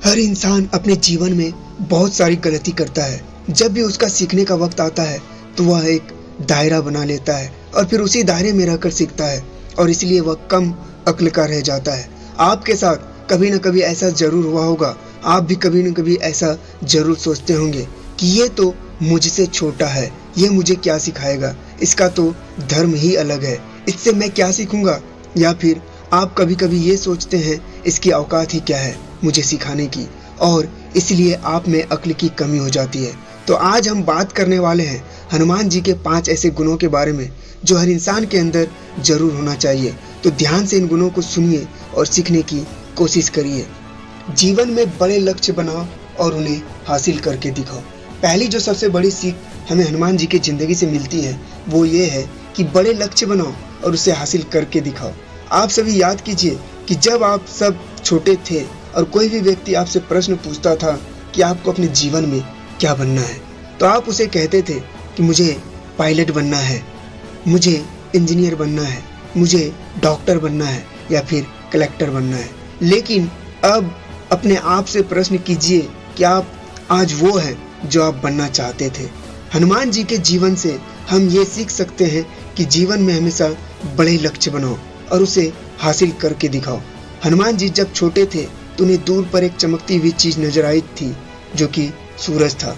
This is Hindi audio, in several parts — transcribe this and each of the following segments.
हर इंसान अपने जीवन में बहुत सारी गलती करता है। जब भी उसका सीखने का वक्त आता है तो वह एक दायरा बना लेता है और फिर उसी दायरे में रहकर सीखता है और इसलिए वह कम अक्ल का रह जाता है। आपके साथ कभी न कभी ऐसा जरूर हुआ होगा। आप भी कभी न कभी ऐसा जरूर सोचते होंगे कि ये तो मुझसे छोटा है, ये मुझे क्या सिखाएगा, इसका तो धर्म ही अलग है, इससे मैं क्या सीखूंगा। या फिर आप कभी कभी ये सोचते हैं इसकी औकात ही क्या है मुझे सिखाने की, और इसलिए आप में अक्ल की कमी हो जाती है। तो आज हम बात करने वाले हैं हनुमान जी के 5 ऐसे गुणों के बारे में जो हर इंसान के अंदर जरूर होना चाहिए। तो ध्यान से इन गुणों को सुनिए और सीखने की कोशिश करिए। जीवन में बड़े लक्ष्य बनाओ और उन्हें हासिल करके दिखाओ। पहली जो सबसे बड़ी सीख हमें हनुमान जी की जिंदगी से मिलती है वो ये है कि बड़े लक्ष्य बनाओ और उसे हासिल करके दिखाओ। आप सभी याद कीजिए कि जब आप सब छोटे थे और कोई भी व्यक्ति आपसे प्रश्न पूछता था कि आपको अपने जीवन में क्या बनना है, तो आप उसे कहते थे कि मुझे पायलट बनना है, मुझे इंजीनियर बनना है, मुझे डॉक्टर बनना है या फिर कलेक्टर बनना है। लेकिन अब अपने आप से प्रश्न कीजिए कि आप आज वो हैं जो आप बनना चाहते थे। हनुमान जी के जीवन से हम ये सीख सकते हैं कि जीवन में हमेशा बड़े लक्ष्य बनाओ और उसे हासिल करके दिखाओ। हनुमान जी जब छोटे थे तो उन्हें दूर पर एक चमकती हुई चीज नजर आई थी जो कि सूरज था,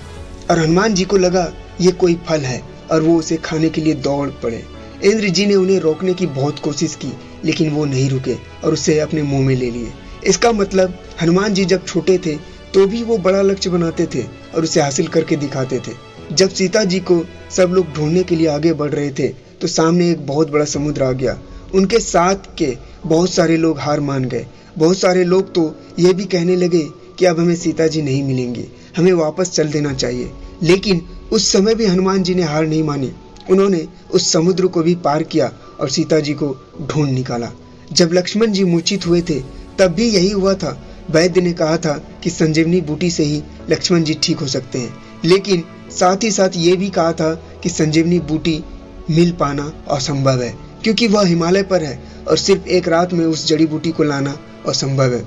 और हनुमान जी को लगा ये कोई फल है और वो उसे खाने के लिए दौड़ पड़े। इंद्र जी ने उन्हें रोकने की बहुत कोशिश की लेकिन वो नहीं रुके और उसे अपने मुंह में ले लिए। इसका मतलब हनुमान जी जब छोटे थे तो भी वो बड़ा लक्ष्य बनाते थे और उसे हासिल करके दिखाते थे। जब सीता जी को सब लोग ढूंढने के लिए आगे बढ़ रहे थे तो सामने एक बहुत बड़ा समुद्र आ गया। उनके साथ के बहुत सारे लोग हार मान गए। बहुत सारे लोग तो ये भी कहने लगे कि अब हमें सीता जी नहीं मिलेंगे, हमें वापस चल देना चाहिए। लेकिन उस समय भी हनुमान जी ने हार नहीं मानी। उन्होंने उस समुद्र को भी पार किया और सीता जी को ढूंढ निकाला। जब लक्ष्मण जी मूर्छित हुए थे तब भी यही हुआ था। वैद्य ने कहा था कि संजीवनी बूटी से ही लक्ष्मण जी ठीक हो सकते हैं, लेकिन साथ ही साथ ये भी कहा था कि संजीवनी बूटी मिल पाना असंभव है क्योंकि वह हिमालय पर है और सिर्फ एक रात में उस जड़ी बूटी को लाना असंभव है।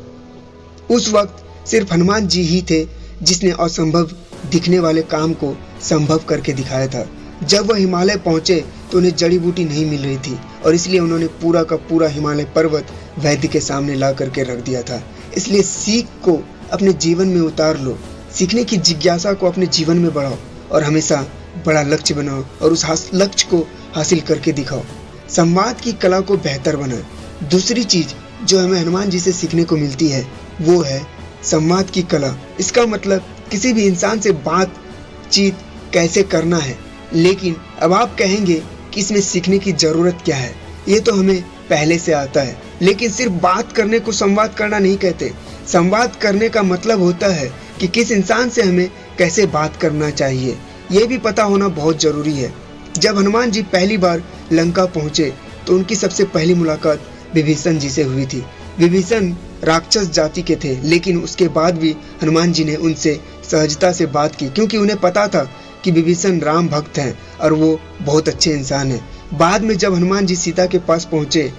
उस वक्त सिर्फ हनुमान जी ही थे जिसने असंभव दिखने वाले काम को संभव करके दिखाया था। जब वह हिमालय पहुंचे तो उन्हें जड़ी बूटी नहीं मिल रही थी और इसलिए उन्होंने पूरा का पूरा हिमालय पर्वत वैद्य के सामने ला करके रख दिया था। इसलिए सीख को अपने जीवन में उतार लो, सीखने की जिज्ञासा को अपने जीवन में बढ़ाओ और हमेशा बड़ा लक्ष्य बनाओ और उस लक्ष्य को हासिल करके दिखाओ। संवाद की कला को बेहतर बनाओ। दूसरी चीज जो हमें हनुमान जी से सीखने को मिलती है वो है संवाद की कला। इसका मतलब किसी भी इंसान से बातचीत कैसे करना है। लेकिन अब आप कहेंगे कि इसमें सीखने की जरूरत क्या है, ये तो हमें पहले से आता है। लेकिन सिर्फ बात करने को संवाद करना नहीं कहते। संवाद करने का मतलब होता है कि किस इंसान से हमें कैसे बात करना चाहिए, ये भी पता होना बहुत जरूरी है। जब हनुमान जी पहली बार लंका पहुंचे तो उनकी सबसे पहली मुलाकात विभीषण जी से हुई थी। विभीषण राक्षस जाति के थे, लेकिन उसके बाद भी हनुमान जी ने उनसे सहजता से बात की क्योंकि उन्हें पता था कि विभीषण राम भक्त हैं और वो बहुत अच्छे इंसान हैं। बाद में जब हनुमान जी सीता के पास पहुंचे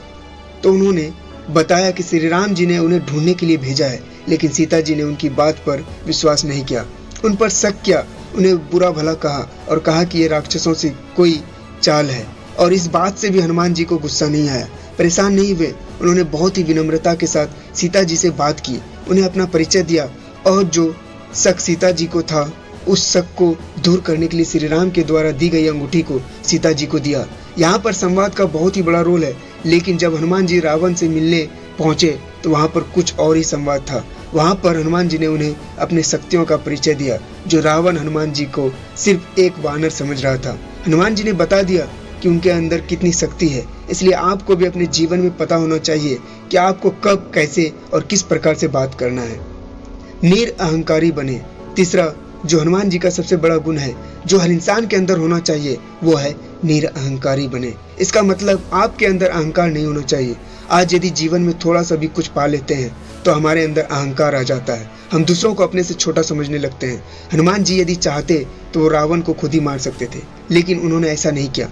तो उन्होंने बताया कि श्री राम जी ने उन्हें ढूंढने के लिए भेजा है, लेकिन सीता जी ने उनकी बात पर विश्वास नहीं किया, उन पर शक किया, उन्हें बुरा भला कहा और कहा कि ये राक्षसों से कोई चाल है। और इस बात से भी हनुमान जी को गुस्सा नहीं आया, परेशान नहीं हुए। उन्होंने बहुत ही विनम्रता के साथ सीता जी से बात की, उन्हें अपना परिचय दिया और जो शक सीता जी को था उस शक को दूर करने के लिए श्री राम के द्वारा दी गई अंगूठी को सीता जी को दिया। यहाँ पर संवाद का बहुत ही बड़ा रोल है। लेकिन जब हनुमान जी रावण से मिलने पहुंचे तो वहाँ पर कुछ और ही संवाद था। वहाँ पर हनुमान जी ने उन्हें अपने शक्तियों का परिचय दिया जो रावण हनुमान जी को सिर्फ एक वानर समझ रहा था। हनुमान जी ने बता दिया कि उनके अंदर कितनी शक्ति है। इसलिए आपको भी अपने जीवन में पता होना चाहिए कि आपको कब, कैसे और किस प्रकार से बात करना है। निरअहंकारी बने। तीसरा जो हनुमान जी का सबसे बड़ा गुण है जो हर इंसान के अंदर होना चाहिए वो है निरअहंकारी बने। इसका मतलब आपके अंदर अहंकार नहीं होना चाहिए। आज यदि जीवन में थोड़ा सा भी कुछ पा लेते हैं तो हमारे अंदर अहंकार आ जाता है, हम दूसरों को अपने से छोटा समझने लगते हैं। हनुमान जी यदि चाहते तो वो रावण को खुद ही मार सकते थे, लेकिन उन्होंने ऐसा नहीं किया।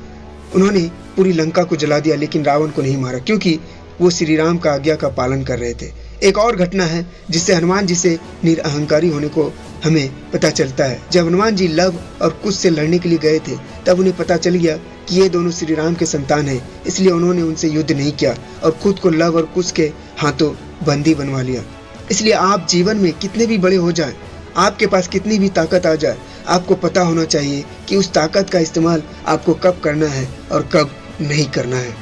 उन्होंने पूरी लंका को जला दिया लेकिन रावण को नहीं मारा क्योंकि वो श्री राम का आज्ञा का पालन कर रहे थे। एक और घटना है जिससे हनुमान जी से निरअहंकारी होने को हमें पता चलता है। जब हनुमान जी लव और कुश से लड़ने के लिए गए थे तब उन्हें पता चल गया कि ये दोनों श्री राम के संतान हैं, इसलिए उन्होंने उनसे युद्ध नहीं किया और खुद को लव और कुश के हाथों बंदी बनवा लिया। इसलिए आप जीवन में कितने भी बड़े हो जाएं, आपके पास कितनी भी ताकत आ जाए, आपको पता होना चाहिए कि उस ताकत का इस्तेमाल आपको कब करना है और कब नहीं करना है।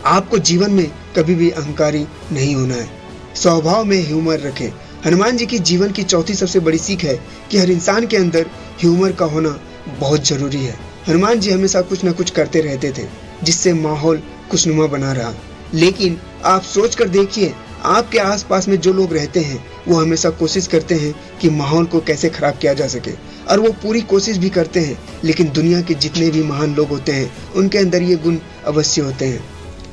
आपको जीवन में कभी भी अहंकारी नहीं होना है। स्वभाव में ह्यूमर रखें। हनुमान जी की जीवन की चौथी सबसे बड़ी सीख है कि हर इंसान के अंदर ह्यूमर का होना बहुत जरूरी है। हनुमान जी हमेशा कुछ न कुछ करते रहते थे जिससे माहौल खुशनुमा बना रहा। लेकिन आप सोच कर देखिए, आपके आसपास में जो लोग रहते हैं वो हमेशा कोशिश करते हैं कि माहौल को कैसे खराब किया जा सके, और वो पूरी कोशिश भी करते हैं। लेकिन दुनिया के जितने भी महान लोग होते हैं उनके अंदर ये गुण अवश्य होते हैं।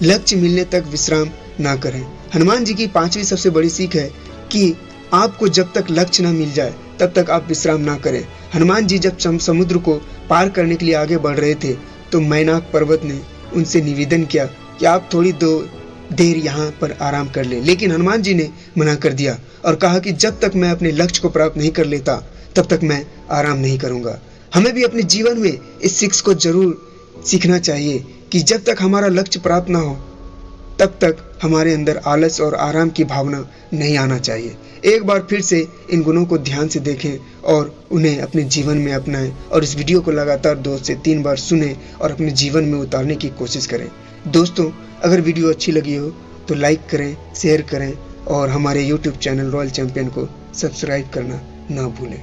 लक्ष्य मिलने तक विश्राम ना करें। हनुमान जी की पांचवी सबसे बड़ी सीख है कि आपको जब तक लक्ष्य ना मिल जाए तब तक आप विश्राम ना करें। हनुमान जी जब समुद्र को पार करने के लिए आगे बढ़ रहे थे तो मैनाक पर्वत ने उनसे निवेदन किया कि आप थोड़ी देर यहाँ पर आराम कर लें, लेकिन हनुमान जी ने मना कर दिया और कहा कि जब तक मैं अपने लक्ष्य को प्राप्त नहीं कर लेता तब तक मैं आराम नहीं करूंगा। हमें भी अपने जीवन में इस सीख को जरूर सीखना चाहिए कि जब तक हमारा लक्ष्य प्राप्त ना हो तब तक हमारे अंदर आलस और आराम की भावना नहीं आना चाहिए। एक बार फिर से इन गुणों को ध्यान से देखें और उन्हें अपने जीवन में अपनाएं, और इस वीडियो को लगातार 2 से 3 बार सुनें और अपने जीवन में उतारने की कोशिश करें। दोस्तों, अगर वीडियो अच्छी लगी हो तो लाइक करें, शेयर करें और हमारे YouTube चैनल रॉयल चैंपियन को सब्सक्राइब करना ना भूलें।